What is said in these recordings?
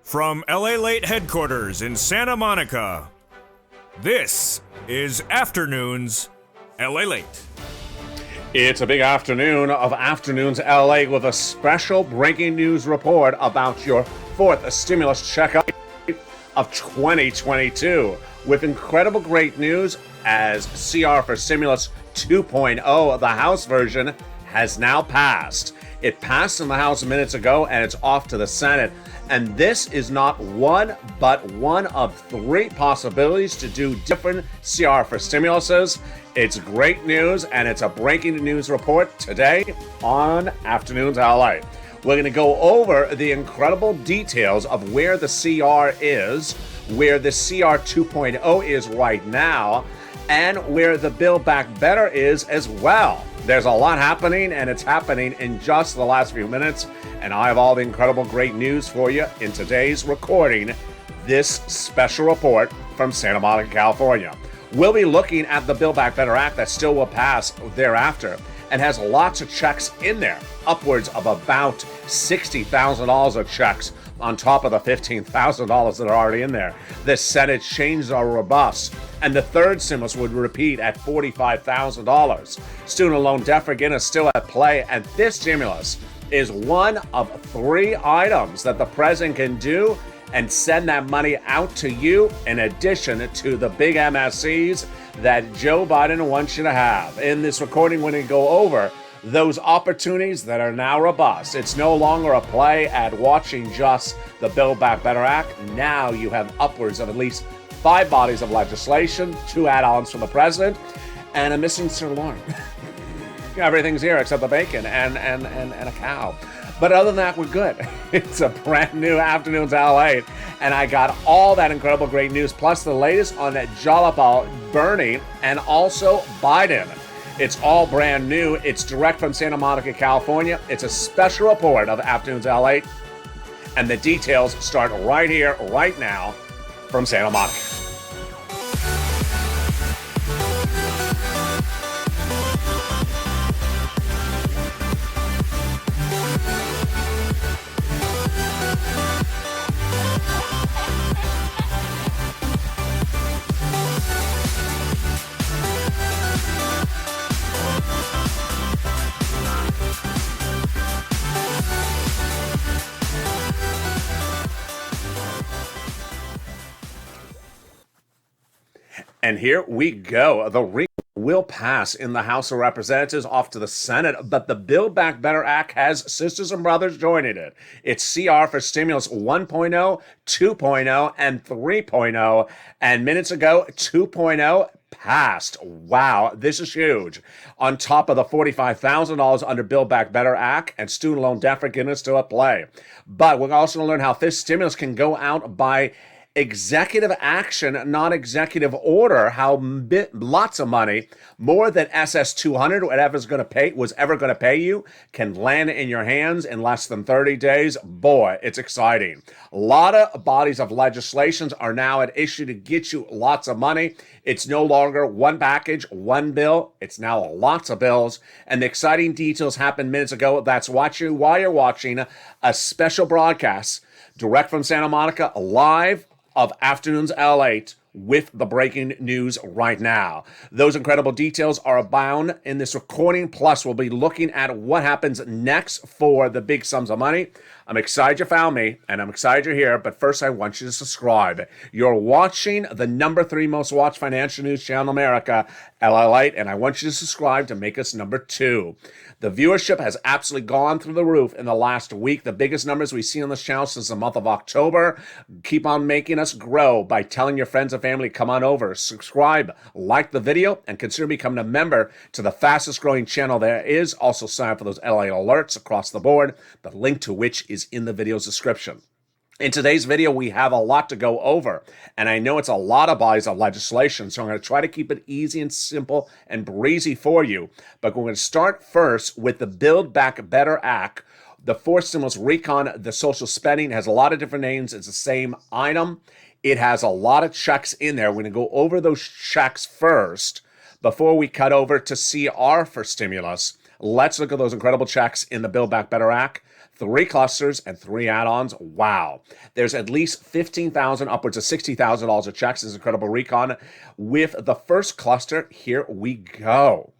From LALATE headquarters in Santa Monica, this is Afternoons LALATE. It's a big afternoon of Afternoons LA with a special breaking news report about your fourth stimulus check of 2022. With incredible great news as CR for Stimulus 2.0, the House version, has now passed. It passed in the House minutes ago and it's off to the Senate. And this is not one, but one of three possibilities to do different CR for stimuluses. It's great news, and it's a breaking news report today on Afternoons LA. We're going to go over the incredible details of where the CR is, where the CR 2.0 is right now, and where the Build Back Better is as well. There's a lot happening, and it's happening in just the last few minutes, and I have all the incredible great news for you in today's recording, this special report from Santa Monica, California. We'll be looking at the Build Back Better Act that still will pass thereafter and has lots of checks in there, upwards of about $60,000 of checks on top of the $15,000 that are already in there. The Senate changes are robust, and the third stimulus would repeat at $45,000. Student loan debt forgiveness is still at play, and this stimulus is one of three items that the president can do and send that money out to you in addition to the big MSCs that Joe Biden wants you to have. In this recording, we're going to go over those opportunities that are now robust. It's no longer a play at watching just the Build Back Better Act. Now you have upwards of at least 5 bodies of legislation, 2 add-ons from the president, and a missing sirloin. Everything's here except the bacon and a cow. But other than that, we're good. It's a brand new Afternoons LA, and I got all that incredible great news, plus the latest on that Jalapa, Bernie, and also Biden. It's all brand new. It's direct from Santa Monica, California. It's a special report of Afternoons LA, and the details start right here, right now, from Santa Monica. And here we go. The ring will pass in the House of Representatives off to the Senate, but the Build Back Better Act has sisters and brothers joining it. It's CR for Stimulus 1.0, 2.0, and 3.0. And minutes ago, 2.0 passed. Wow, this is huge. On top of the $45,000 under Build Back Better Act and student loan debt forgiveness still at play. But we're also going to learn how this stimulus can go out by executive action, not executive order, how lots of money, more than SS 200, whatever's going to pay, was ever going to pay you, can land in your hands in less than 30 days. Boy, it's exciting. A lot of bodies of legislations are now at issue to get you lots of money. It's no longer one package, one bill. It's now lots of bills. And the exciting details happened minutes ago. That's why you're watching a special broadcast direct from Santa Monica, live of Afternoons LA with the breaking news right now. Those incredible details are abound in this recording. Plus, we'll be looking at what happens next for the big sums of money. I'm excited you found me, and I'm excited you're here, but first I want you to subscribe. You're watching the number 3 most watched financial news channel in America, LALATE, and I want you to subscribe to make us number 2. The viewership has absolutely gone through the roof in the last week. The biggest numbers we've seen on this channel since the month of October. Keep on making us grow by telling your friends and family, come on over, subscribe, like the video, and consider becoming a member to the fastest growing channel there is. Also sign up for those LA alerts across the board, the link to which is in the video's description. In today's video, we have a lot to go over, and I know it's a lot of bodies of legislation, so I'm going to try to keep it easy and simple and breezy for you. But we're going to start first with the Build Back Better Act. The fourth stimulus recon, the social spending, has a lot of different names. It's the same item. It has a lot of checks in there. We're going to go over those checks first before we cut over to CR for stimulus. Let's look at those incredible checks in the Build Back Better Act. 3 clusters and 3 add-ons. Wow. There's at least $15,000, upwards of $60,000 of checks. This is incredible recon. With the first cluster, here we go.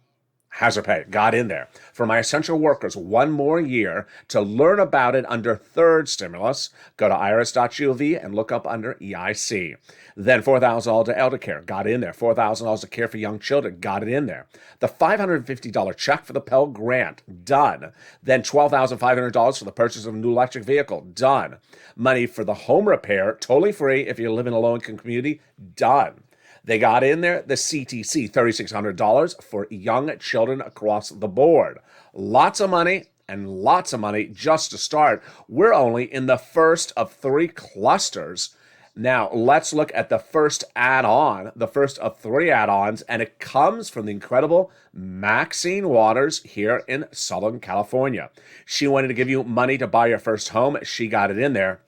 Hazard pay got in there. For my essential workers, 1 more year. To learn about it under third stimulus, go to irs.gov and look up under EIC. Then $4,000 to elder care, got in there. $4,000 to care for young children, got it in there. The $550 check for the Pell Grant, done. Then $12,500 for the purchase of a new electric vehicle, done. Money for the home repair, totally free if you live in a low-income community, done. They got in there the CTC, $3,600 for young children across the board. Lots of money and lots of money just to start. We're only in the first of 3 clusters. Now, let's look at the first add-on, the first of 3 add-ons, and it comes from the incredible Maxine Waters here in Southern California. She wanted to give you money to buy your first home. She got it in there.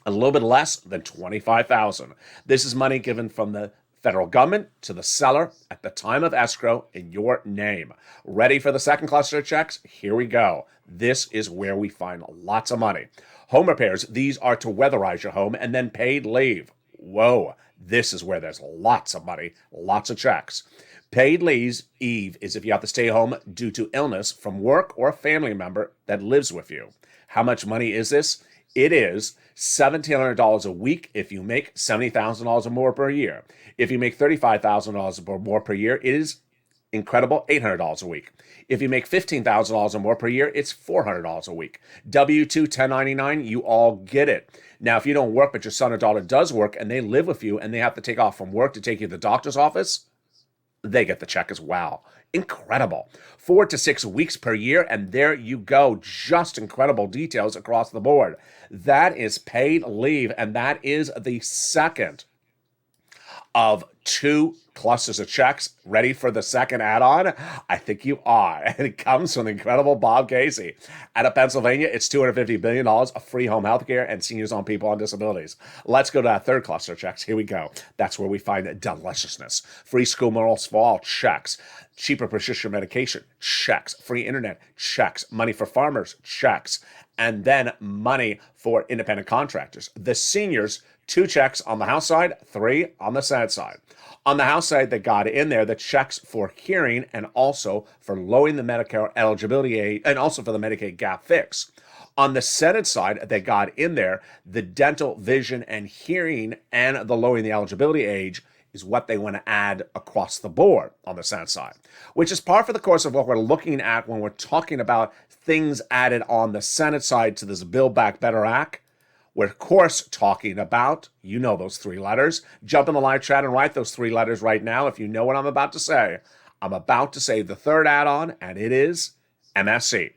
A little bit less than $25,000. This is money given from the federal government to the seller at the time of escrow in your name. Ready for the second cluster of checks? Here we go. This is where we find lots of money. Home repairs, these are to weatherize your home, and then paid leave. Whoa, this is where there's lots of money, lots of checks. Paid leave is if you have to stay home due to illness from work or a family member that lives with you. How much money is this? It is $1,700 a week if you make $70,000 or more per year. If you make $35,000 or more per year, it is incredible $800 a week. If you make $15,000 or more per year, it's $400 a week. W-2, 1099, you all get it. Now, if you don't work, but your son or daughter does work and they live with you and they have to take off from work to take you to the doctor's office, they get the check as well. Incredible. 4 to 6 weeks per year, and there you go. Just incredible details across the board. That is paid leave, and that is the second of 2 clusters of checks. Ready for the second add-on? I think you are. And it comes from the incredible Bob Casey. Out of Pennsylvania, it's $250 billion of free home health care and seniors-owned people on disabilities. Let's go to that third cluster of checks. Here we go. That's where we find deliciousness. Free school meals for all, checks. Cheaper prescription medication, checks. Free internet, checks. Money for farmers, checks. And then money for independent contractors. The seniors, 2 checks on the House side, 3 on the Senate side. On the House side, they got in there the checks for hearing and also for lowering the Medicare eligibility age and also for the Medicaid gap fix. On the Senate side, they got in there the dental, vision, and hearing and the lowering the eligibility age is what they want to add across the board on the Senate side, which is par for the course of what we're looking at when we're talking about things added on the Senate side to this Build Back Better Act. We're, of course, talking about, you know those 3 letters. Jump in the live chat and write those 3 letters right now if you know what I'm about to say. I'm about to say the third add-on, and it is MSC,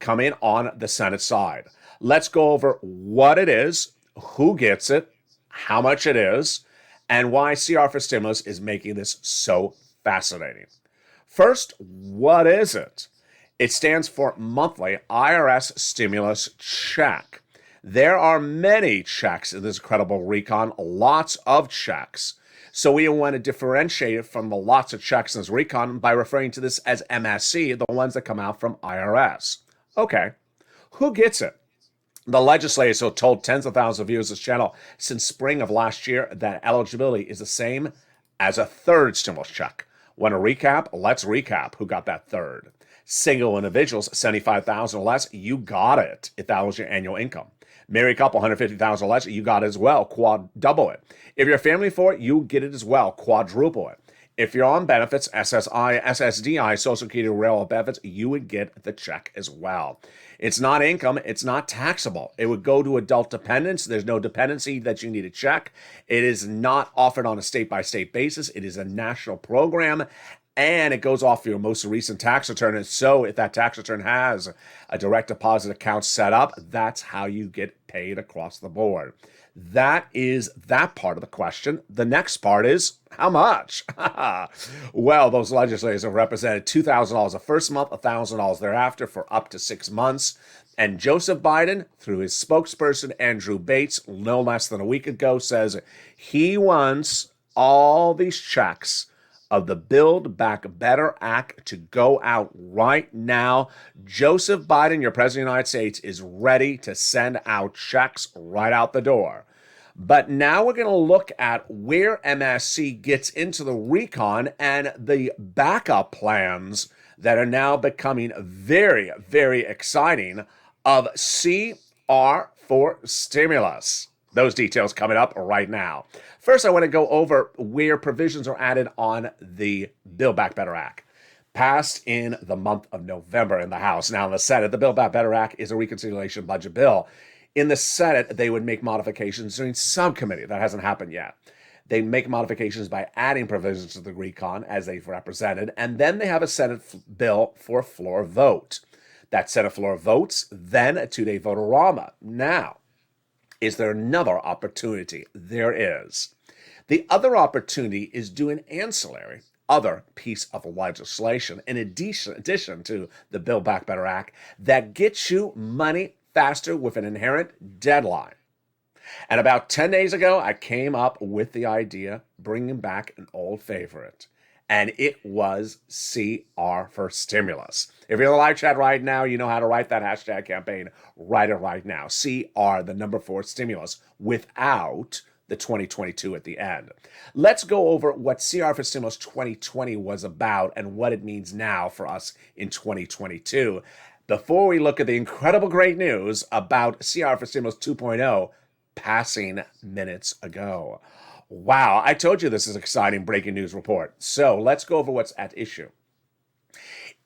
coming on the Senate side. Let's go over what it is, who gets it, how much it is, and why CR for Stimulus is making this so fascinating. First, what is it? It stands for Monthly IRS Stimulus Check. There are many checks in this incredible recon, lots of checks. So we want to differentiate it from the lots of checks in this recon by referring to this as MSC, the ones that come out from IRS. Okay, who gets it? The legislators have told tens of thousands of viewers of this channel since spring of last year that eligibility is the same as a third stimulus check. Want to recap? Let's recap who got that third. Single individuals, $75,000 or less, you got it if that was your annual income. Married couple, $150,000 or less, you got it as well, double it. If you're a family for it, you get it as well, quadruple it. If you're on benefits, SSI, SSDI, Social Security Railroad benefits, you would get the check as well. It's not income. It's not taxable. It would go to adult dependents. There's no dependency that you need to check. It is not offered on a state-by-state basis. It is a national program, and it goes off your most recent tax return. And so if that tax return has a direct deposit account set up, that's how you get paid across the board. That is that part of the question. The next part is how much? Well, those legislators have represented $2,000 the first month, $1,000 thereafter for up to 6 months. And Joseph Biden, through his spokesperson, Andrew Bates, no less than a week ago, says he wants all these checks of the Build Back Better Act to go out right now. Joseph Biden, your president of the United States, is ready to send out checks right out the door. But now we're going to look at where MSC gets into the recon and the backup plans that are now becoming very, very exciting of CR for stimulus. Those details coming up right now. First, I want to go over where provisions are added on the Build Back Better Act, passed in the month of November in the House. Now, in the Senate, the Build Back Better Act is a reconciliation budget bill. In the Senate, they would make modifications during subcommittee. That hasn't happened yet. They make modifications by adding provisions to the recon as they've represented, and then they have a Senate bill for floor vote. That Senate floor votes, then a 2-day vote-a-rama. Now, is there another opportunity? There is. The other opportunity is do an ancillary, other piece of legislation in addition to the Build Back Better Act that gets you money faster with an inherent deadline. And about 10 days ago, I came up with the idea, bringing back an old favorite. And it was CR for stimulus. If you're in the live chat right now, you know how to write that hashtag campaign. Write it right now. CR, the number 4 stimulus, without the 2022 at the end. Let's go over what CR for stimulus 2020 was about and what it means now for us in 2022. Before we look at the incredible great news about CR for stimulus 2.0 passing minutes ago. Wow, I told you this is an exciting breaking news report. So let's go over what's at issue.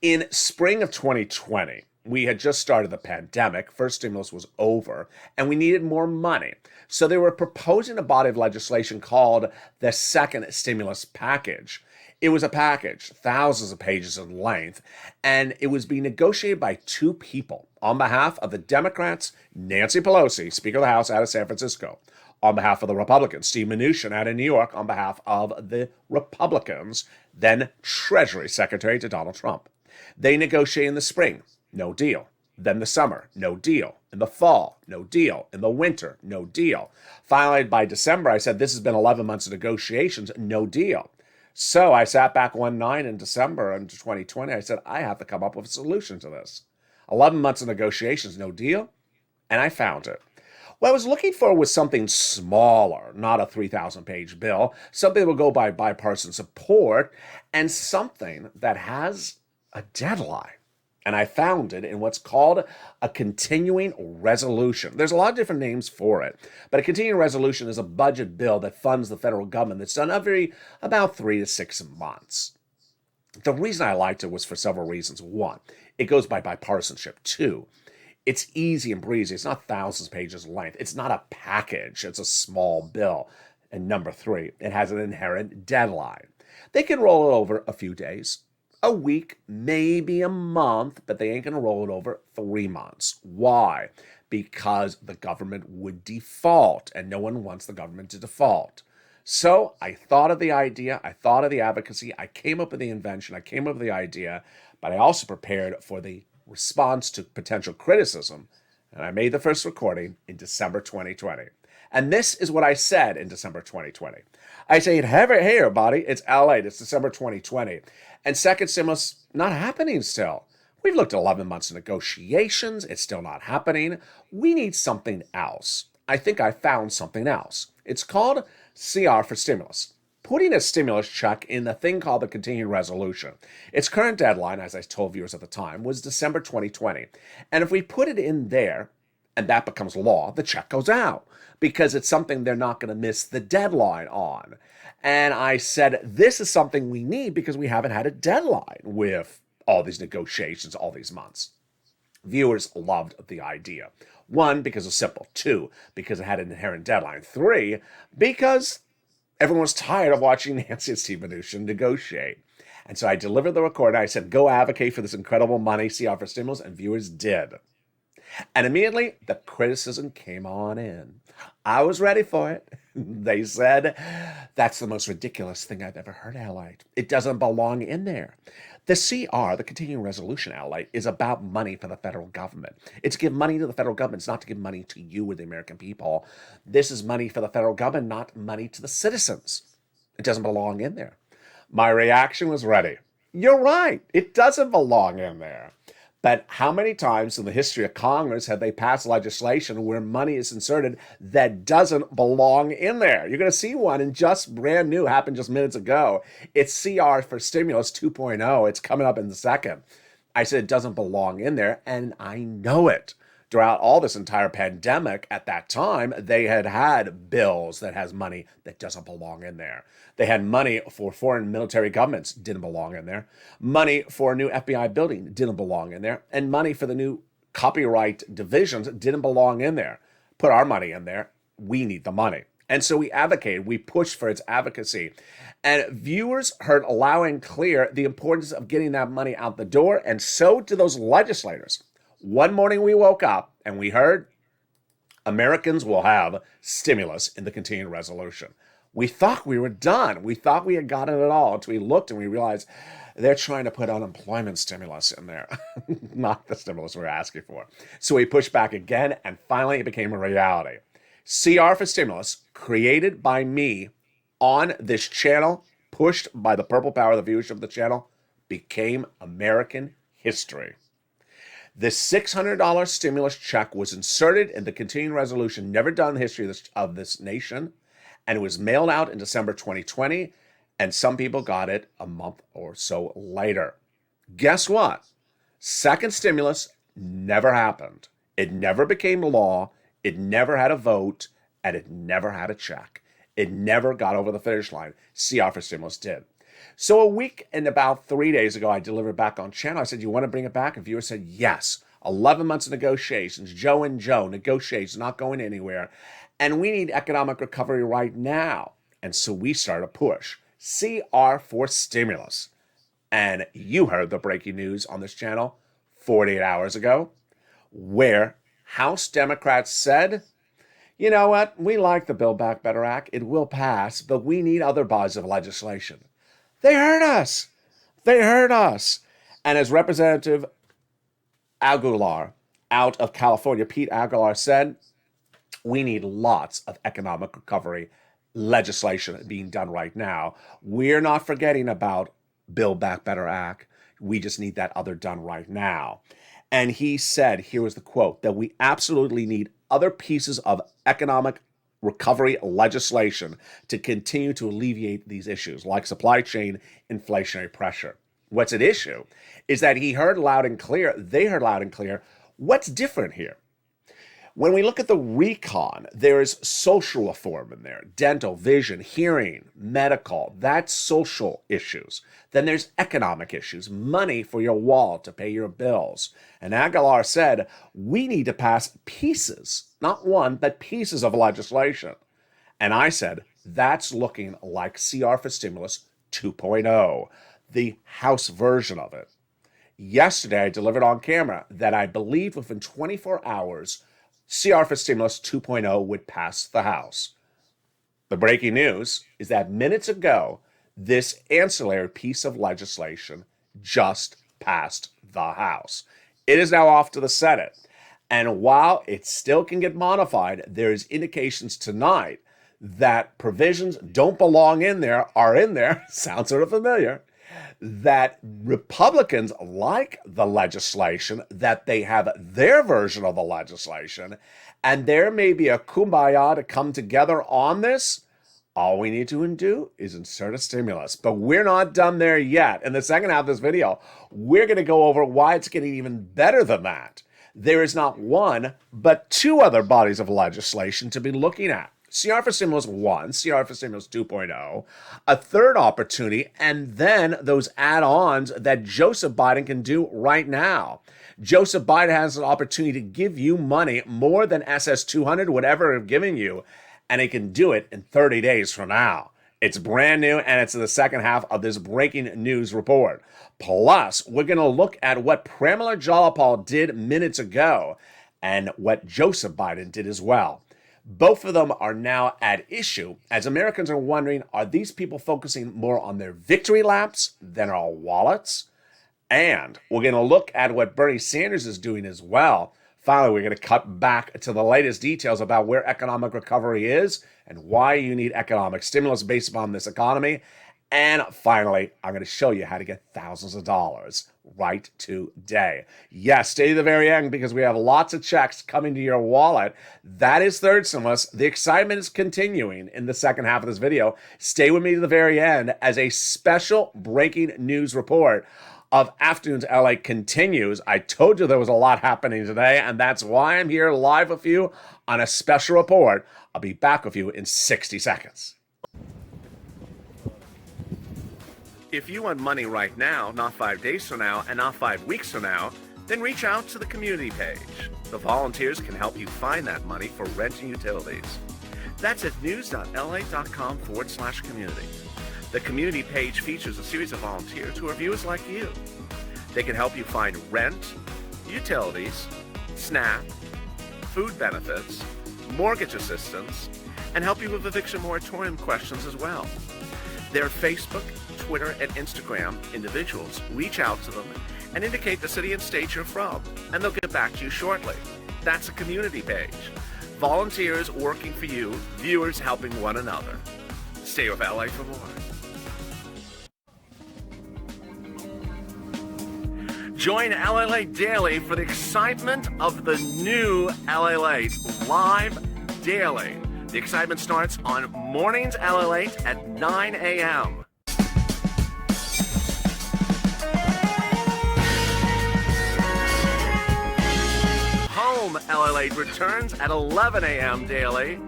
In spring of 2020, we had just started the pandemic. First stimulus was over, and we needed more money. So they were proposing a body of legislation called the second stimulus package. It was a package, thousands of pages in length, and it was being negotiated by 2 people on behalf of the Democrats, Nancy Pelosi, Speaker of the House out of San Francisco, on behalf of the Republicans, Steve Mnuchin out of New York on behalf of the Republicans, then Treasury Secretary to Donald Trump. They negotiated in the spring, no deal. Then the summer, no deal. In the fall, no deal. In the winter, no deal. Finally, by December, I said, this has been 11 months of negotiations, no deal. So I sat back one night in December of 2020. I said, I have to come up with a solution to this. 11 months of negotiations, no deal. And I found it. What I was looking for was something smaller, not a 3,000-page bill, something that will go by bipartisan support, and something that has a deadline. And I found it in what's called a continuing resolution. There's a lot of different names for it, but a continuing resolution is a budget bill that funds the federal government that's done about 3 to 6 months. The reason I liked it was for several reasons. 1, it goes by bipartisanship. 2, it's easy and breezy. It's not thousands of pages length. It's not a package. It's a small bill. And number 3, it has an inherent deadline. They can roll it over a few days, a week, maybe a month, but they ain't going to roll it over 3 months. Why? Because the government would default, and no one wants the government to default. So I thought of the idea, I thought of the advocacy, I came up with the invention, I came up with the idea, but I also prepared for the response to potential criticism, and I made the first recording in December 2020. And this is what I said in December 2020. I said, hey everybody, it's LALATE, it's December 2020. And second stimulus, not happening still. We've looked at 11 months of negotiations, it's still not happening. We need something else. I think I found something else. It's called CR for stimulus. Putting a stimulus check in the thing called the continuing resolution. Its current deadline, as I told viewers at the time, was December 2020. And if we put it in there, and that becomes law, the check goes out because it's something they're not going to miss the deadline on. And I said, this is something we need because we haven't had a deadline with all these negotiations, all these months. Viewers loved the idea. 1, because it's simple. 2, because it had an inherent deadline. 3, because everyone was tired of watching Nancy and Steve Mnuchin negotiate. And so I delivered the recording. I said, go advocate for this incredible money, CR for stimulus, and viewers did. And immediately, the criticism came on in. I was ready for it. They said, that's the most ridiculous thing I've ever heard, LALATE. It doesn't belong in there. The CR, the continuing resolution, LALATE, is about money for the federal government. It's to give money to the federal government. It's not to give money to you or the American people. This is money for the federal government, not money to the citizens. It doesn't belong in there. My reaction was ready. You're right. It doesn't belong in there. But how many times in the history of Congress have they passed legislation where money is inserted that doesn't belong in there? You're going to see one in just brand new, happened just minutes ago. It's CR for Stimulus 2.0. It's coming up in the second. I said it doesn't belong in there, and I know it. Throughout all this entire pandemic, at that time, they had bills that has money that doesn't belong in there. They had money for foreign military governments, didn't belong in there. Money for a new FBI building, didn't belong in there. And money for the new copyright divisions didn't belong in there. Put our money in there. We need the money. And so we advocated, we pushed for its advocacy. And viewers heard loud and clear the importance of getting that money out the door, and so did those legislators. One morning we woke up and we heard Americans will have stimulus in the continuing resolution. We thought we were done. We thought we had gotten it all until we looked and we realized they're trying to put unemployment stimulus in there, not the stimulus we're asking for. So we pushed back again, and finally it became a reality. CR for Stimulus, created by me on this channel, pushed by the purple power of the viewership of the channel, became American history. The $600 stimulus check was inserted in the continuing resolution, never done in the history of this nation, and it was mailed out in December 2020, and some people got it a month or so later. Guess what? Second stimulus never happened. It never became law, it never had a vote, and it never had a check. It never got over the finish line. CR for Stimulus did. So a week and about 3 days ago, I delivered back on channel. I said, you want to bring it back? A viewer said, yes. 11 months of negotiations, Joe and Joe, negotiations, not going anywhere. And we need economic recovery right now. And so we started a push. CR for Stimulus. And you heard the breaking news on this channel 48 hours ago, where House Democrats said, you know what, we like the Build Back Better Act. It will pass, but we need other bodies of legislation. They heard us. They heard us. And as Representative Aguilar out of California, Pete Aguilar, said, we need lots of economic recovery legislation being done right now. We're not forgetting about Build Back Better Act. We just need that other done right now. And he said, here was the quote, that we absolutely need other pieces of economic recovery legislation to continue to alleviate these issues, like supply chain inflationary pressure. What's at issue is that he heard loud and clear, they heard loud and clear, what's different here? When we look at the recon, there is social reform in there, dental, vision, hearing, medical, that's social issues. Then there's economic issues, money for your wallet to pay your bills. And Aguilar said, we need to pass pieces, not one, but pieces of legislation. And I said, that's looking like CR for Stimulus 2.0, the House version of it. Yesterday, I delivered on camera that I believe within 24 hours, CR for Stimulus 2.0 would pass the House. The breaking news is that minutes ago, this ancillary piece of legislation just passed the House. It is now off to the Senate. And while it still can get modified, there's indications tonight that provisions don't belong in there, are in there, sounds sort of familiar, that Republicans like the legislation, that they have their version of the legislation, and there may be a kumbaya to come together on this. All we need to do is insert a stimulus, but we're not done there yet. In the second half of this video, we're going to go over why it's getting even better than that. There is not one, but two other bodies of legislation to be looking at. CR for Stimulus 1, CR for Stimulus 2.0, a third opportunity, and then those add-ons that Joseph Biden can do right now. Joseph Biden has an opportunity to give you money more than SS200 would ever have given you, and he can do it in 30 days from now. It's brand new, and it's in the second half of this breaking news report. Plus, we're going to look at what Pramila Jayapal did minutes ago and what Joseph Biden did as well. Both of them are now at issue as Americans are wondering, are these people focusing more on their victory laps than our wallets? And we're going to look at what Bernie Sanders is doing as well. Finally, we're going to cut back to the latest details about where economic recovery is and why you need economic stimulus based upon this economy. And finally, I'm going to show you how to get thousands of dollars right today. Yes, stay to the very end because we have lots of checks coming to your wallet. That is third stimulus. The excitement is continuing in the second half of this video. Stay with me to the very end as a special breaking news report of Afternoons LA continues. I told you there was a lot happening today, and that's why I'm here live with you on a special report. I'll be back with you in 60 seconds. If you want money right now, not 5 days from now, and not 5 weeks from now, then reach out to the community page. The volunteers can help you find that money for rent and utilities. That's at news.la.com/community. The community page features a series of volunteers who are viewers like you. They can help you find rent, utilities, SNAP, food benefits, mortgage assistance, and help you with eviction moratorium questions as well. Their Facebook, Twitter, and Instagram individuals reach out to them and indicate the city and state you're from, and they'll get back to you shortly. That's a community page. Volunteers working for you, viewers helping one another. Stay with LA for more. Join LALATE Daily for the excitement of the new LALATE live daily. The excitement starts on mornings LALATE at 9 a.m. Home LALATE returns at 11 a.m. daily.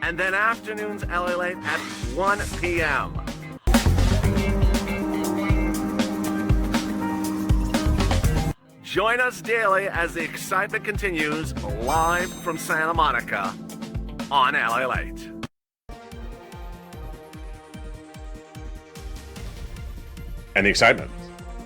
And then Afternoons LALATE at 1 p.m. Join us daily as the excitement continues live from Santa Monica on LALATE. And the excitement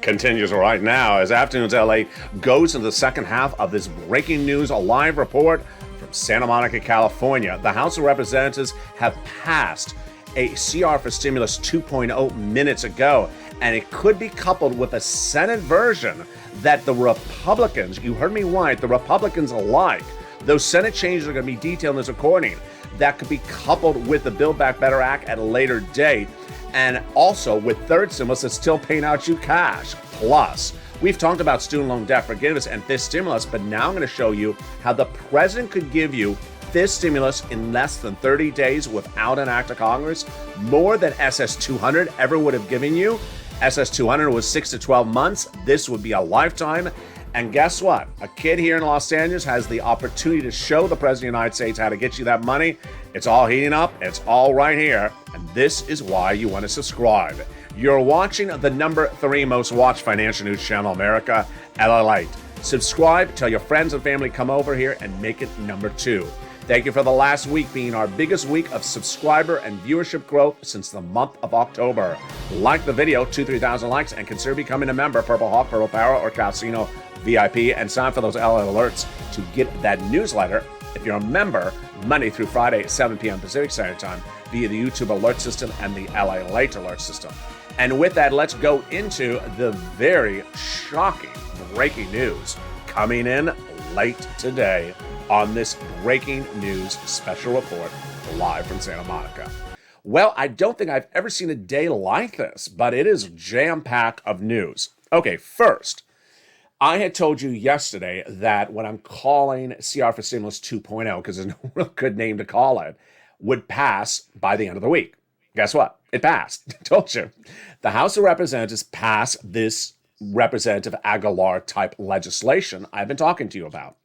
continues right now as Afternoons LA goes into the second half of this breaking news live report from Santa Monica, California. The House of Representatives have passed a CR for Stimulus 2.0 minutes ago, and it could be coupled with a Senate version that the Republicans, you heard me right, the Republicans like. Those Senate changes are going to be detailed in this recording. That could be coupled with the Build Back Better Act at a later date, and also with third stimulus that's still paying out you cash. Plus, we've talked about student loan debt forgiveness and fifth stimulus, but now I'm going to show you how the president could give you fifth stimulus in less than 30 days without an act of Congress, more than SS 200 ever would have given you. SS 200 was 6 to 12 months. This would be a lifetime. And guess what? A kid here in Los Angeles has the opportunity to show the President of the United States how to get you that money. It's all heating up. It's all right here. And this is why you want to subscribe. You're watching the number 3 most watched financial news channel in America, LALATE. Subscribe, tell your friends and family come over here and make it number 2. Thank you for the last week being our biggest week of subscriber and viewership growth since the month of October. Like the video, 2,000-3,000 likes, and consider becoming a member, Purple Hawk, Purple Power, or Casino VIP, and sign for those LA alerts to get that newsletter. If you're a member, Monday through Friday at 7 p.m. Pacific Standard Time via the YouTube alert system and the LALATE alert system. And with that, let's go into the very shocking breaking news coming in late today on this breaking news special report live from Santa Monica. Well, I don't think I've ever seen a day like this, but it is jam-packed of news. Okay, first, I had told you yesterday that what I'm calling CR for Stimulus 2.0, because there's no real good name to call it, would pass by the end of the week. Guess what? It passed. Told you. The House of Representatives passed this Representative Aguilar-type legislation I've been talking to you about.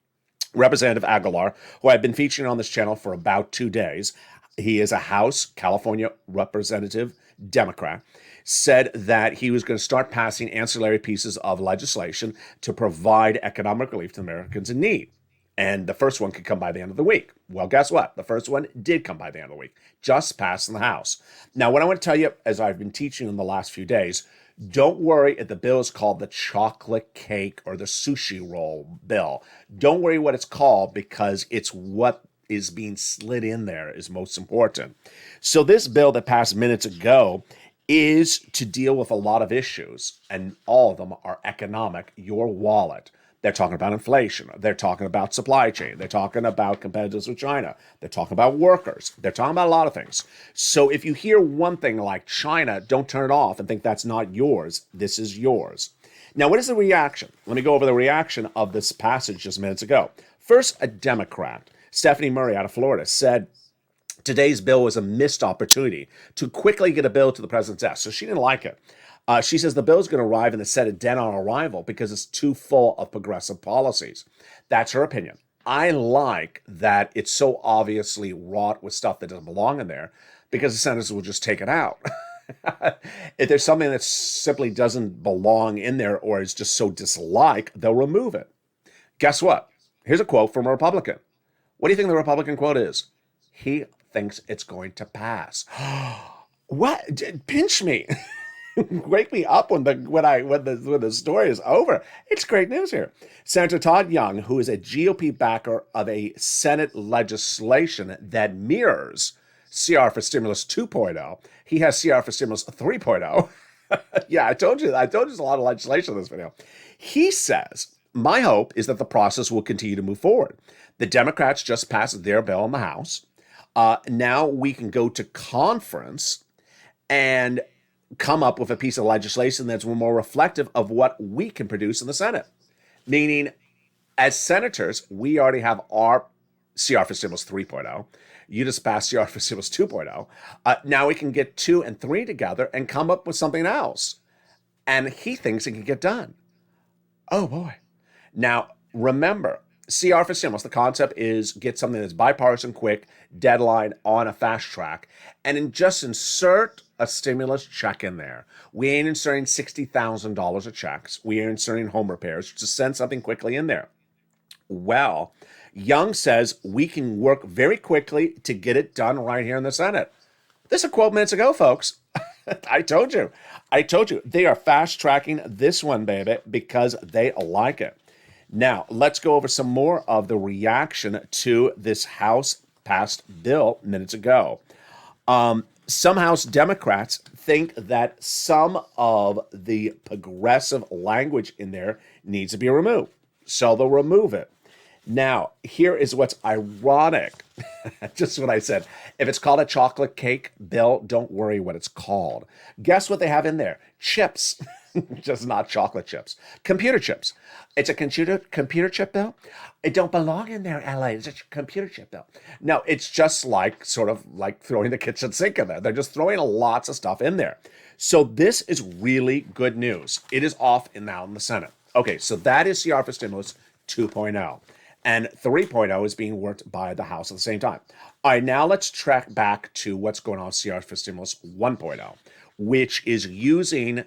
Representative Aguilar, who I've been featuring on this channel for about 2 days, he is a House California Representative Democrat, said that he was going to start passing ancillary pieces of legislation to provide economic relief to Americans in need. And the first one could come by the end of the week. Well, guess what? The first one did come by the end of the week, just passed in the House. Now, what I want to tell you, as I've been teaching in the last few days, don't worry if the bill is called the chocolate cake or the sushi roll bill. Don't worry what it's called, because it's what is being slid in there is most important. So this bill that passed minutes ago is to deal with a lot of issues, and all of them are economic, your wallet. They're talking about inflation. They're talking about supply chain. They're talking about competitors with China. They're talking about workers. They're talking about a lot of things. So if you hear one thing like China, don't turn it off and think that's not yours. This is yours. Now, what is the reaction? Let me go over the reaction of this passage just minutes ago. First, a Democrat, Stephanie Murray out of Florida, said today's bill was a missed opportunity to quickly get a bill to the president's desk. So she didn't like it. She says the bill is going to arrive in the Senate dead on arrival because it's too full of progressive policies. That's her opinion. I like that it's so obviously wrought with stuff that doesn't belong in there because the senators will just take it out. If there's something that simply doesn't belong in there or is just so disliked, they'll remove it. Guess what? Here's a quote from a Republican. What do you think the Republican quote is? He thinks it's going to pass. What? Pinch me. Wake me up when the story is over. It's great news here. Senator Todd Young, who is a GOP backer of a Senate legislation that mirrors CR for Stimulus 2.0, he has CR for Stimulus 3.0. Yeah, I told you there's a lot of legislation in this video. He says, my hope is that the process will continue to move forward. The Democrats just passed their bill in the House. Now we can go to conference and come up with a piece of legislation that's more reflective of what we can produce in the Senate. Meaning, as senators, we already have our CR for Stimulus 3.0. You just passed CR for Stimulus 2.0. Now we can get 2 and 3 together and come up with something else. And he thinks it can get done. Oh, boy. Now, remember, CR for Stimulus, the concept is get something that's bipartisan, quick, deadline on a fast track, and then just insert a stimulus check in there. We ain't inserting $60,000 of checks. We are inserting home repairs. Just send something quickly in there. Well, Young says we can work very quickly to get it done right here in the Senate. This is a quote minutes ago, folks. I told you. They are fast tracking this one, baby, because they like it. Now, let's go over some more of the reaction to this House passed bill minutes ago. Some House Democrats think that some of the progressive language in there needs to be removed. So they'll remove it. Now, here is what's ironic. Just what I said. If it's called a chocolate cake bill, don't worry what it's called. Guess what they have in there? Chips. Just not chocolate chips. Computer chips. It's a computer chip bill. It don't belong in there, LA. It's a computer chip bill. No, it's just like sort of like throwing the kitchen sink in there. They're just throwing lots of stuff in there. So this is really good news. It is off now in the Senate. Okay, so that is CR for Stimulus 2.0. And 3.0 is being worked by the House at the same time. All right, now let's track back to what's going on with CR for Stimulus 1.0, which is using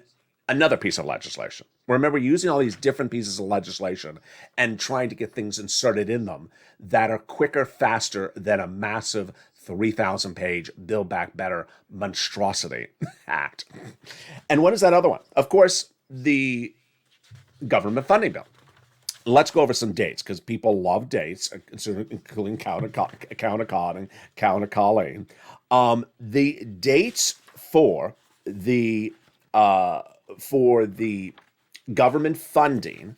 another piece of legislation. Remember, using all these different pieces of legislation and trying to get things inserted in them that are quicker, faster than a massive 3,000-page Build Back Better monstrosity act. And what is that other one? Of course, the government funding bill. Let's go over some dates because people love dates, including counter-calling. The dates for the government funding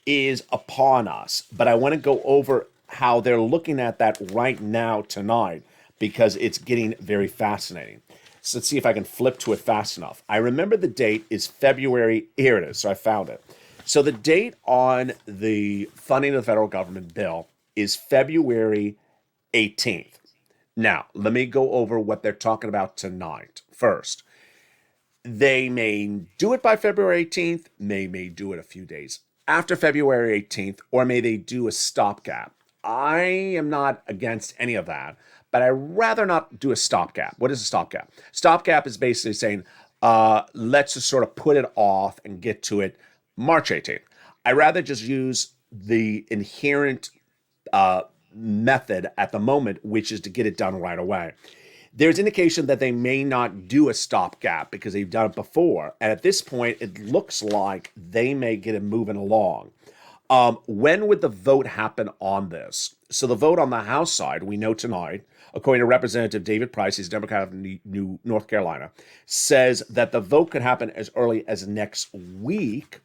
is upon us, but I want to go over how they're looking at that right now tonight because it's getting very fascinating. So let's see if I can flip to it fast enough. I remember the date is February. Here it is. So I found it. So the date on the funding of the federal government bill is February 18th. Now, let me go over what they're talking about tonight. First, they may do it by February 18th, may do it a few days after February 18th, or may they do a stopgap. I am not against any of that, but I'd rather not do a stopgap. What is a stopgap? Stopgap is basically saying, let's just sort of put it off and get to it March 18th. I'd rather just use the inherent method at the moment, which is to get it done right away. There's indication that they may not do a stopgap because they've done it before. And at this point, it looks like they may get it moving along. When would the vote happen on this? So the vote on the House side, we know tonight, according to Representative David Price, he's a Democrat of North Carolina, says that the vote could happen as early as next week.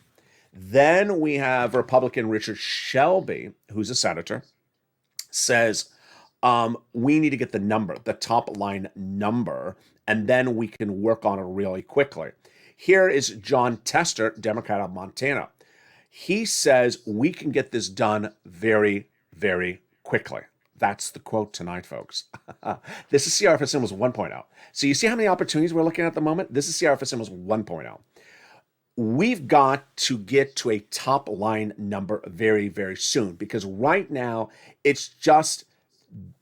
Then we have Republican Richard Shelby, who's a senator, says we need to get the top line number, and then we can work on it really quickly. Here is John Tester, Democrat of Montana. He says we can get this done very, very quickly. That's the quote tonight, folks. This is CR for Symbols 1.0. So you see how many opportunities we're looking at the moment? This is CR for Symbols 1.0. We've got to get to a top line number very, very soon, because right now it's just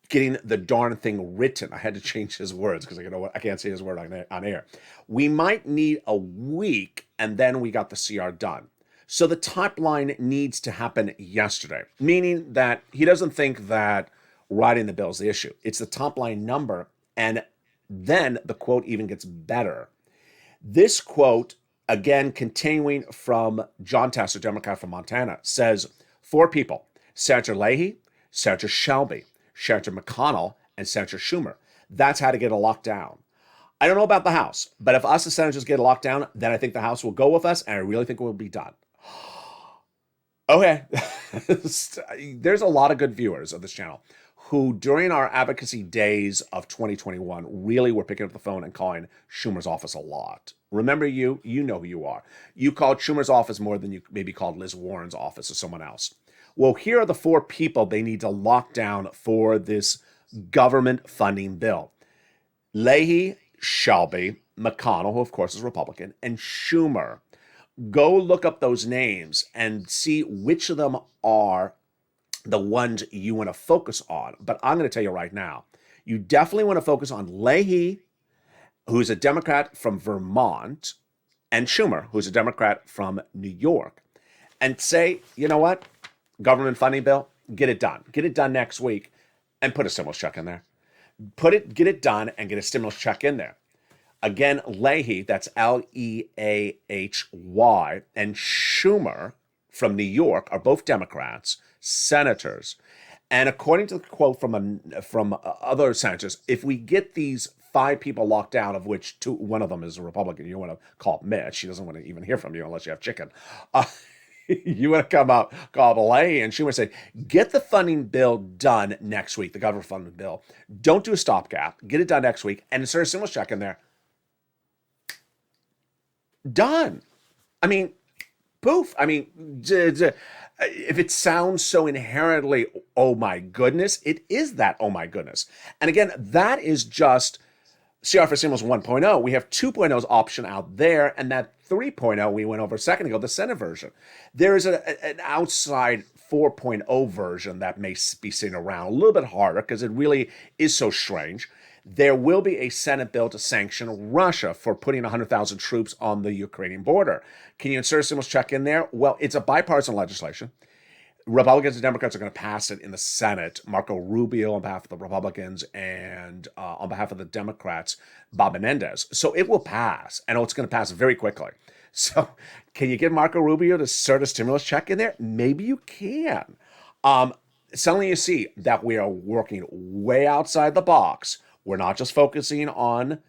getting the darn thing written. I had to change his words because I can't say his word on air. We might need a week, and then we got the CR done. So the top line needs to happen yesterday, meaning that he doesn't think that writing the bill is the issue. It's the top line number, and then the quote even gets better. This quote, again, continuing from John Tester, Democrat from Montana, says 4 people: Senator Leahy, Senator Shelby, Senator McConnell, and Senator Schumer. That's how to get it locked down. I don't know about the House, but if us as senators get it locked down, then I think the House will go with us, and I really think we'll be done. Okay. There's a lot of good viewers of this channel who, during our advocacy days of 2021, really were picking up the phone and calling Schumer's office a lot. Remember, you know who you are. You called Schumer's office more than you maybe called Liz Warren's office or someone else. Well, here are the 4 people they need to lock down for this government funding bill: Leahy, Shelby, McConnell, who of course is Republican, and Schumer. Go look up those names and see which of them are the ones you want to focus on. But I'm going to tell you right now, you definitely want to focus on Leahy, who's a Democrat from Vermont, and Schumer, who's a Democrat from New York, and say, you know what? Government funding bill, get it done. Get it done next week and put a stimulus check in there. Get it done and get a stimulus check in there. Again, Leahy, that's Leahy, and Schumer from New York are both Democrats, senators. And according to the quote from other senators, if we get these 5 people locked down, of which one of them is a Republican, you want to call Mitch. He doesn't want to even hear from you unless you have chicken. You want to come up, call Leahy and Schumer, say, get the funding bill done next week, the government funding bill. Don't do a stopgap. Get it done next week and insert a stimulus check in there. Done. I mean, poof. I mean, if it sounds so inherently, oh my goodness, it is that, oh my goodness. And again, that is just CR for Symbols 1.0. We have 2.0's option out there, and that 3.0 we went over a second ago, the Senate version. There is an outside 4.0 version that may be seen around, a little bit harder because it really is so strange. There will be a Senate bill to sanction Russia for putting 100,000 troops on the Ukrainian border. Can you insert a stimulus check in there? Well, it's a bipartisan legislation. Republicans and Democrats are going to pass it in the Senate. Marco Rubio on behalf of the Republicans and on behalf of the Democrats, Bob Menendez. So it will pass, and it's going to pass very quickly. So can you get Marco Rubio to insert a stimulus check in there? Maybe you can. Suddenly you see that we are working way outside the box. We're not just focusing on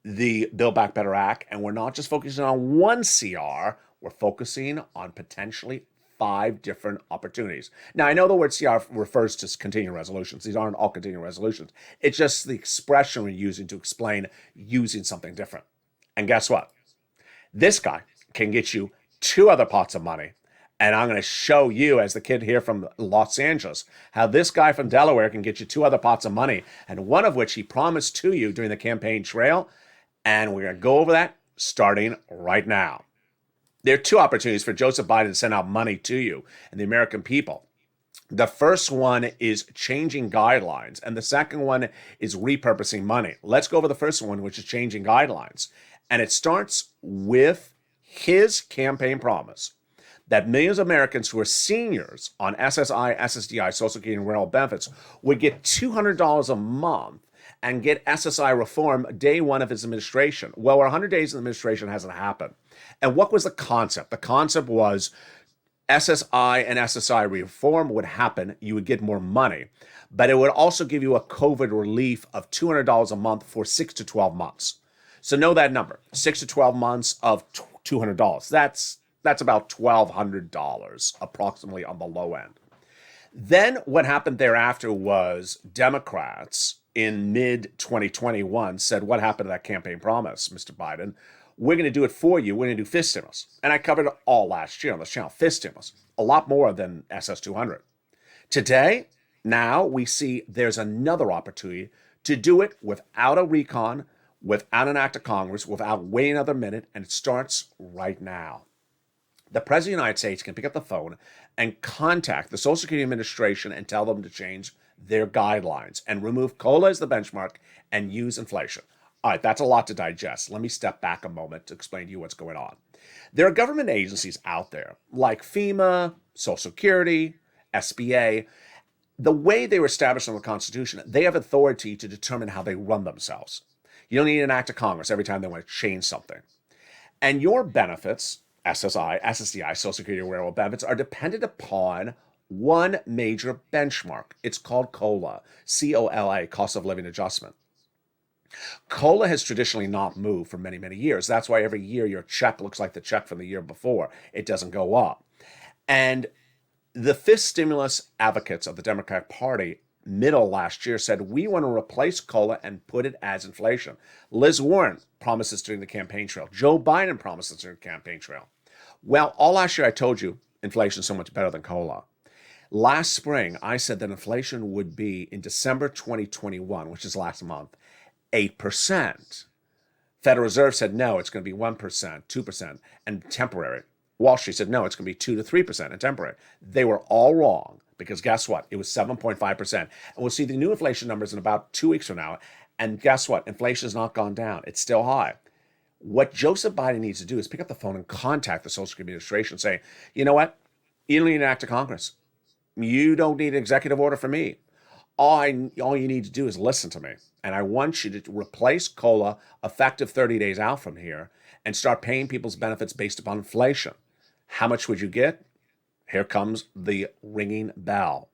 the Build Back Better Act, and we're not just focusing on one CR. We're focusing on potentially 5 different opportunities. Now, I know the word CR refers to continuing resolutions. These aren't all continuing resolutions. It's just the expression we're using to explain using something different. And guess what? This guy can get you 2 other pots of money. And I'm going to show you, as the kid here from Los Angeles, how this guy from Delaware can get you 2 other pots of money, and one of which he promised to you during the campaign trail. And we're going to go over that starting right now. There are 2 opportunities for Joseph Biden to send out money to you and the American people. The first one is changing guidelines, and the second one is repurposing money. Let's go over the first one, which is changing guidelines. And it starts with his campaign promise that millions of Americans who are seniors on SSI, SSDI, Social Security, and rental benefits would get $200 a month and get SSI reform day 1 of his administration. Well, we're 100 days in the administration, hasn't happened. And what was the concept? The concept was SSI and SSI reform would happen. You would get more money, but it would also give you a COVID relief of $200 a month for 6 to 12 months. So know that number, 6 to 12 months of $200. That's That's about $1,200 approximately on the low end. Then what happened thereafter was Democrats in mid 2021 said, what happened to that campaign promise, Mr. Biden? We're going to do it for you. We're going to do fist stimulus. And I covered it all last year on this channel, fist stimulus, a lot more than SS 200. Today, now we see there's another opportunity to do it without a recon, without an act of Congress, without waiting another minute, and it starts right now. The President of the United States can pick up the phone and contact the Social Security Administration and tell them to change their guidelines and remove COLA as the benchmark and use inflation. All right, that's a lot to digest. Let me step back a moment to explain to you what's going on. There are government agencies out there like FEMA, Social Security, SBA. The way they were established in the Constitution, they have authority to determine how they run themselves. You don't need an act of Congress every time they want to change something. And your benefits, SSI, SSDI, Social Security Railroad benefits, are dependent upon one major benchmark. It's called COLA, C-O-L-A, cost of living adjustment. COLA has traditionally not moved for many, many years. That's why every year your check looks like the check from the year before. It doesn't go up. And the fifth stimulus advocates of the Democratic Party middle last year said, we want to replace COLA and put it as inflation. Liz Warren promised this during the campaign trail. Joe Biden promised this during the campaign trail. Well, all last year I told you inflation is so much better than COLA. Last spring, I said that inflation would be, in December 2021, which is last month, 8%. Federal Reserve said, no, it's going to be 1%, 2%, and temporary. Wall Street said, no, it's going to be 2 to 3% and temporary. They were all wrong because guess what? It was 7.5%. And we'll see the new inflation numbers in about 2 weeks from now. And guess what? Inflation has not gone down. It's still high. What Joseph Biden needs to do is pick up the phone and contact the Social Security Administration and say, you know what? You don't need an act of Congress. You don't need an executive order from me. All you need to do is listen to me. And I want you to replace COLA effective 30 days out from here and start paying people's benefits based upon inflation. How much would you get? Here comes the ringing bell.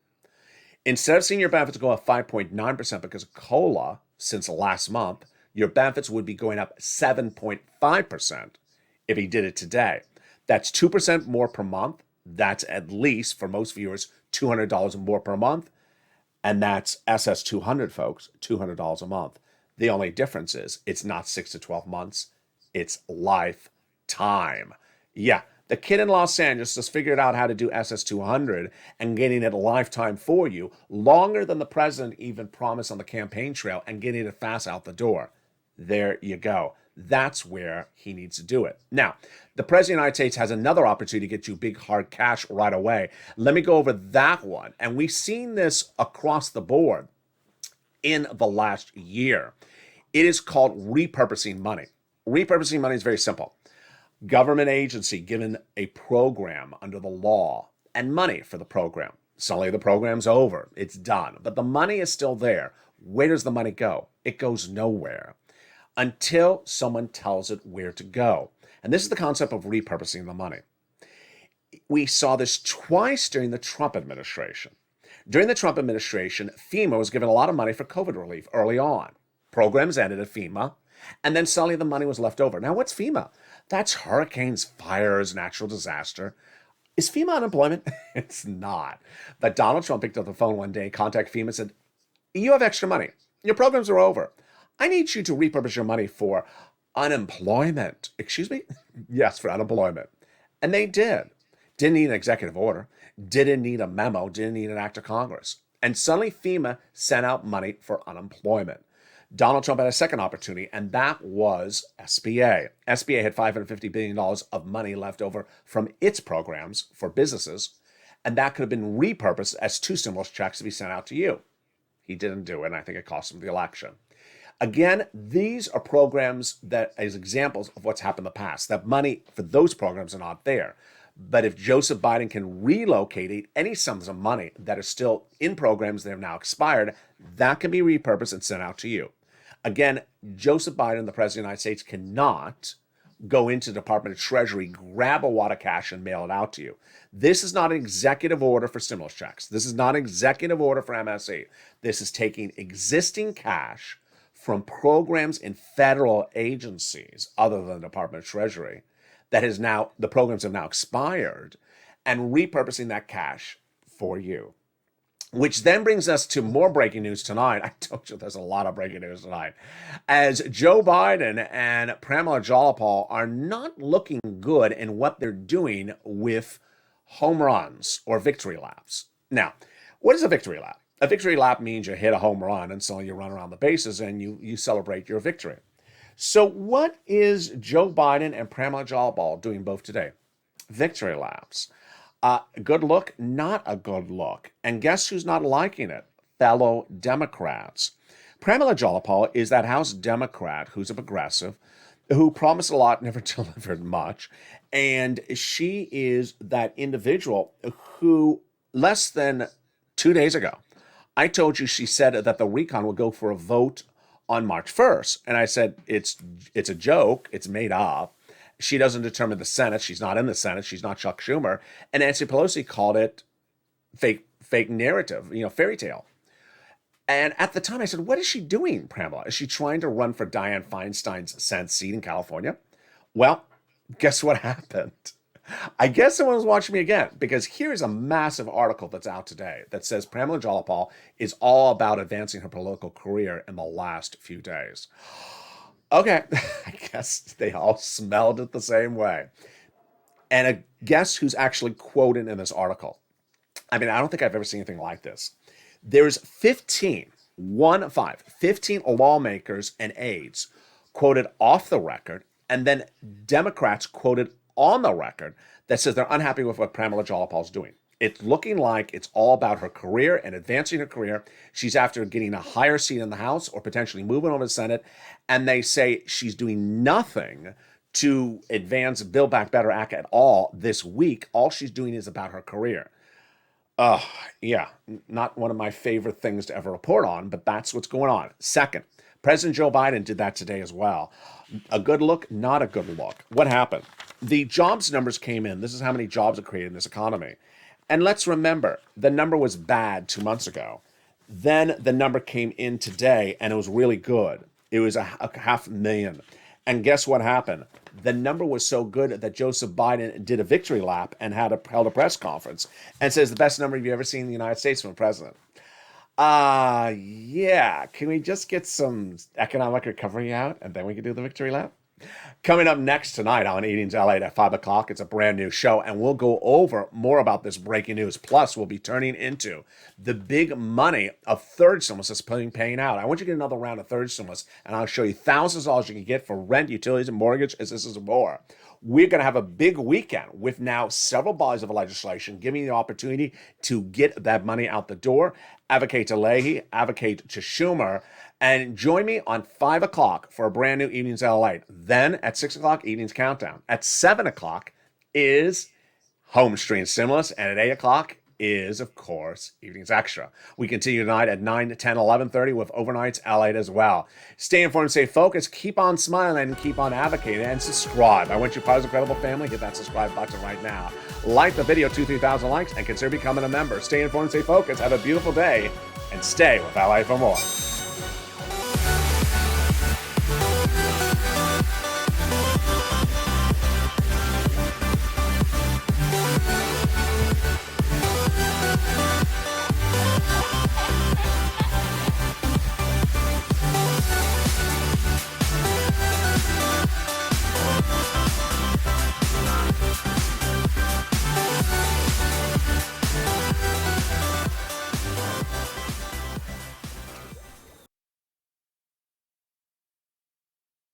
Instead of seeing your benefits go up 5.9% because of COLA since last month, your benefits would be going up 7.5% if he did it today. That's 2% more per month. That's at least, for most viewers, $200 more per month. And that's SS 200, folks, $200 a month. The only difference is it's not 6 to 12 months. It's lifetime. Yeah, the kid in Los Angeles has figured out how to do SS 200 and getting it a lifetime for you, longer than the president even promised on the campaign trail, and getting it fast out the door. There you go. That's where he needs to do it. Now, the President of the United States has another opportunity to get you big hard cash right away. Let me go over that one. And we've seen this across the board in the last year. It is called repurposing money. Repurposing money is very simple. Government agency given a program under the law and money for the program. Suddenly the program's over. It's done. But the money is still there. Where does the money go? It goes nowhere until someone tells it where to go. And this is the concept of repurposing the money. We saw this twice during the Trump administration. During the Trump administration, FEMA was given a lot of money for COVID relief early on. Programs ended at FEMA, and then suddenly the money was left over. Now, what's FEMA? That's hurricanes, fires, natural disaster. Is FEMA unemployment? It's not. But Donald Trump picked up the phone one day, contacted FEMA and said, you have extra money. Your programs are over. I need you to repurpose your money for unemployment. Excuse me? Yes, for unemployment. And they did. Didn't need an executive order. Didn't need a memo. Didn't need an act of Congress. And suddenly FEMA sent out money for unemployment. Donald Trump had a second opportunity, and that was SBA. SBA had $550 billion of money left over from its programs for businesses, and that could have been repurposed as 2 stimulus checks to be sent out to you. He didn't do it, and I think it cost him the election. Again, these are programs that as examples of what's happened in the past. That money for those programs are not there. But if Joseph Biden can relocate any sums of money that are still in programs that have now expired, that can be repurposed and sent out to you. Again, Joseph Biden, the President of the United States, cannot go into the Department of Treasury, grab a wad of cash, and mail it out to you. This is not an executive order for stimulus checks. This is not an executive order for MSE. This is taking existing cash from programs in federal agencies other than the Department of Treasury that has now, the programs have now expired, and repurposing that cash for you. Which then brings us to more breaking news tonight. I told you there's a lot of breaking news tonight. As Joe Biden and Pramila Jayapal are not looking good in what they're doing with home runs or victory laps. Now, what is a victory lap? A victory lap means you hit a home run, and so you run around the bases and you celebrate your victory. So what is Joe Biden and Pramila Jayapal doing both today? Victory laps. Good look, not a good look. And guess who's not liking it? Fellow Democrats. Pramila Jayapal is that House Democrat who's a progressive, who promised a lot, never delivered much. And she is that individual who, less than 2 days ago, I told you she said that the recon will go for a vote on March 1st. And I said, it's a joke, it's made up. She doesn't determine the Senate. She's not in the Senate. She's not Chuck Schumer. And Nancy Pelosi called it fake narrative, fairy tale. And at the time I said, what is she doing, Pramila? Is she trying to run for Dianne Feinstein's Senate seat in California? Well, guess what happened? I guess someone was watching me again, because here's a massive article that's out today that says Pramila Jayapal is all about advancing her political career in the last few days. Okay, I guess they all smelled it the same way. And guess who's actually quoted in this article? I mean, I don't think I've ever seen anything like this. There's 15 lawmakers and aides quoted off the record, and then Democrats quoted on the record that says they're unhappy with what Pramila Jayapal is doing. It's looking like it's all about her career and advancing her career. She's after getting a higher seat in the House or potentially moving over to the Senate. And they say she's doing nothing to advance Build Back Better Act at all this week. All she's doing is about her career. Yeah, not one of my favorite things to ever report on, but that's what's going on. Second, President Joe Biden did that today as well. A good look, not a good look. What happened? The jobs numbers came in. This is how many jobs are created in this economy. And let's remember, the number was bad 2 months ago. Then the number came in today, and it was really good. It was a 500,000. And guess what happened? The number was so good that Joseph Biden did a victory lap and held a press conference and says the best number you've ever seen in the United States from a president. Yeah. Can we just get some economic recovery out, and then we can do the victory lap? Coming up next tonight on Evenings LA at 5 o'clock, it's a brand new show, and we'll go over more about this breaking news. Plus, we'll be turning into the big money of third stimulus that's paying out. I want you to get another round of third stimulus, and I'll show you thousands of dollars you can get for rent, utilities, and mortgage, as this is more. We're going to have a big weekend with now several bodies of legislation giving you the opportunity to get that money out the door. Advocate to Leahy, advocate to Schumer, and join me on 5 o'clock for a brand new Evenings LA. Then at 6 o'clock, Evenings Countdown. At 7 o'clock is Home Stream Stimulus, and at 8 o'clock is, of course, Evenings Extra. We continue tonight at 9, 10, 11:30 with Overnights LA as well. Stay informed, stay focused, keep on smiling, and keep on advocating, and subscribe. I want you part of the Incredible family. Hit that subscribe button right now. Like the video, 2,000-3,000 likes, and consider becoming a member. Stay informed, stay focused. Have a beautiful day, and stay with LA for more.